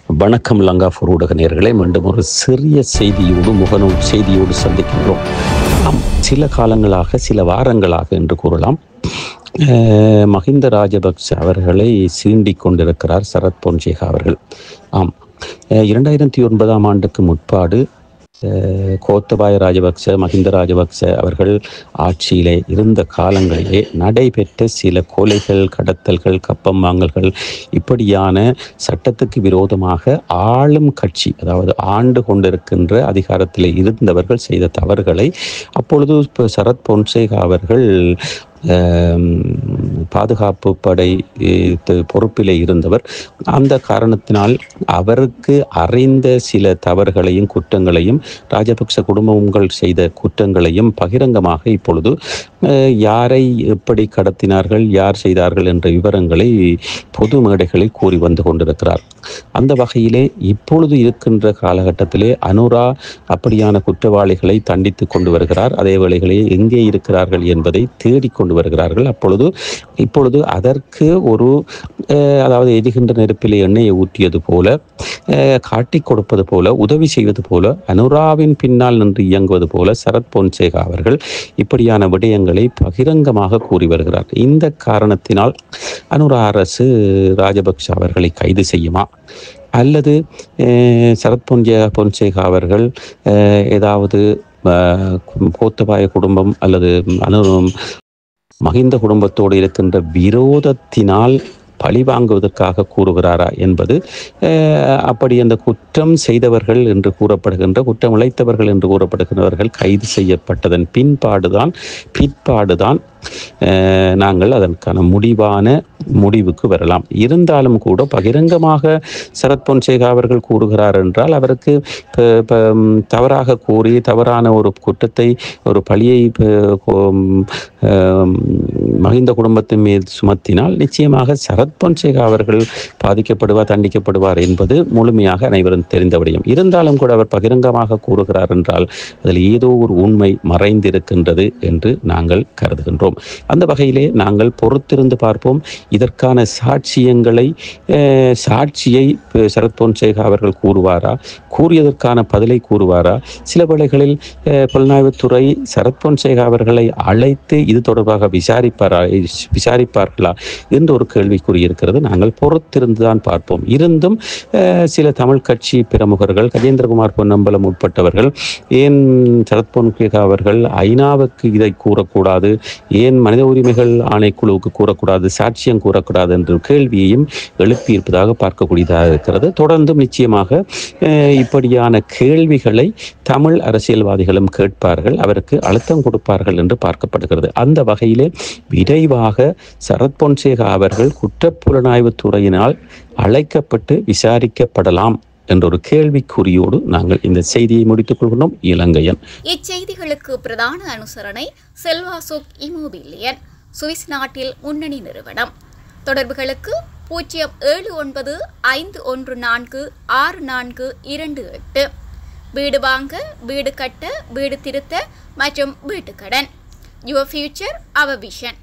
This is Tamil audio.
வணக்கம் லங்காபூர் ஊடக நேயர்களே, மீண்டும் ஒரு சிறிய செய்தியோடு முகநூல் செய்தியோடு சந்திக்கின்றோம். சில காலங்களாக, சில வாரங்களாக என்று கூறலாம், மஹிந்த ராஜபக்ச அவர்களை சீண்டிக் கொண்டிருக்கிறார் சரத் பொன்சேகா அவர்கள். 2009 ஆண்டுக்கு முற்பாடு கோத்தபாய ராஜபக்ச, மஹிந்த ராஜபக்ச அவர்கள் ஆட்சியிலே இருந்த காலங்களிலே நடைபெற்ற சில கொலைகள், கடத்தல்கள், கப்பம் வாங்கல்கள், இப்படியான சட்டத்துக்கு விரோதமாக ஆளும் கட்சி, அதாவது ஆண்டு கொண்டிருக்கின்ற அதிகாரத்தில் இருந்தவர்கள் செய்த தவறுகளை அப்பொழுது சரத் பொன்சேகா அவர்கள் பாதுகாப்பு படை பொறுப்பிலே இருந்தவர். அந்த காரணத்தினால் அவருக்கு அறிந்த சில தவறுகளையும் குற்றங்களையும், ராஜபக்ச குடும்பங்கள் செய்த குற்றங்களையும் பகிரங்கமாக இப்பொழுது யாரை எப்படி கடத்தினார்கள், யார் செய்தார்கள் என்ற விவரங்களை பொது மேடைகளில் கூறி வந்து கொண்டிருக்கிறார். அந்த வகையிலே இப்பொழுது இருக்கின்ற காலகட்டத்திலே அனுரா அப்படியான குற்றவாளிகளை தண்டித்து கொண்டு வருகிறார். அதே வேளைகளே எங்கே இருக்கிறார்கள் என்பதை தேடிக்கொண்டு வருகிறார்கள். இப்பொழுது அதற்கு ஒரு அதாவது எரிகின்ற நெருப்பிலே எண்ணெயை ஊற்றியது போல, காட்டி கொடுப்பது போல, உதவி செய்வது போல, அனுராவின் பின்னால் நின்று இயங்குவது போல சரத் பொன்சேகா அவர்கள் இப்படியான விடயங்களை பகிரங்கமாக கூறி வருகிறார். இந்த காரணத்தினால் அனுரா அரசு ராஜபக்ச அவர்களை கைது செய்யுமா, அல்லது சரத் பொன்சேகா அவர்கள் ஏதாவது கோத்தபாய குடும்பம் அல்லது மஹிந்த குடும்பத்தோடு இருக்கின்ற விரோதத்தினால் பழி வாங்குவதற்காக கூறுகிறாரா என்பது, அப்படி அந்த குற்றம் செய்தவர்கள் என்று கூறப்படுகின்ற, குற்றம் இழைத்தவர்கள் என்று கூறப்படுகின்றவர்கள் கைது செய்யப்பட்டதன் பிற்பாடுதான் நாங்கள் அதற்கான முடிவுக்கு வரலாம். இருந்தாலும் கூட பகிரங்கமாக சரத் பொன்சேகா அவர்கள் கூறுகிறார் என்றால், அவருக்கு தவறாக கூறி தவறான ஒரு குற்றத்தை, ஒரு பழியை மஹிந்த குடும்பத்தின் மீது சுமத்தினால் நிச்சயமாக சரத் பொன்சேகா அவர்கள் பாதிக்கப்படுவார், தண்டிக்கப்படுவார் என்பது முழுமையாக அனைவரும் தெரிந்த விடயம். இருந்தாலும் கூட அவர் பகிரங்கமாக கூறுகிறார் என்றால் அதில் ஏதோ ஒரு உண்மை மறைந்திருக்கின்றது என்று நாங்கள் கருதுகின்றோம். அந்த வகையிலே நாங்கள் பொறுத்திருந்து பார்ப்போம். இதற்கான சாட்சியை சரத் பொன்சேகா அவர்கள் கூறுவாரா, கூறியதற்கான பதிலை கூறுவாரா? சில வேளைகளில் புலனாய்வுத்துறை சரத் பொன்சேகா அவர்களை அழைத்து இது தொடர்பாக விசாரிப்பார்களா என்று ஒரு கேள்விக்குறி இருக்கிறது. நாங்கள் பொறுத்திருந்துதான் பார்ப்போம். இருந்தும் சில தமிழ் கட்சி பிரமுகர்கள், கஜேந்திரகுமார் பொன்னம்பலம் உட்பட்டவர்கள், ஏன் சரத் பொன்சேகா அவர்கள் ஐநாவுக்கு இதை கூறக்கூடாது, ஏன் மனித உரிமைகள் ஆணைக்குழுவுக்கு கூறக்கூடாது, சாட்சியம் கூறக்கூடாது என்ற கேள்வியையும் எழுப்பியிருப்பதாக பார்க்கக்கூடியதாக இருக்கிறது. தொடர்ந்தும் நிச்சயமாக இப்படியான கேள்விகளை தமிழ் அரசியல்வாதிகளும் கேட்பார்கள், அவருக்கு அழுத்தம் கொடுப்பார்கள் என்று பார்க்கப்படுகிறது. அந்த வகையிலே விரைவாக சரத் பொன்சேகா அவர்கள் குற்றப்புலனாய்வு துறையினால் அழைக்கப்பட்டு விசாரிக்கப்படலாம் என்ற ஒரு கேள்விக்குறியோடு நாங்கள் இந்த செய்தியை முடித்துக் கொள்கிறோம். இலங்கையன். இச்செய்திகளுக்கு பிரதான அனுசரணை செல்வாசோக் இமோபிலியன், சுவிஸ் நாட்டில் முன்னணி நிறுவனம். தொடர்புகளுக்கு 07951464228. வீடு வாங்க, வீடு கட்ட, வீடு திருத்த மற்றும் வீட்டுக்கடன். Your future, our vision.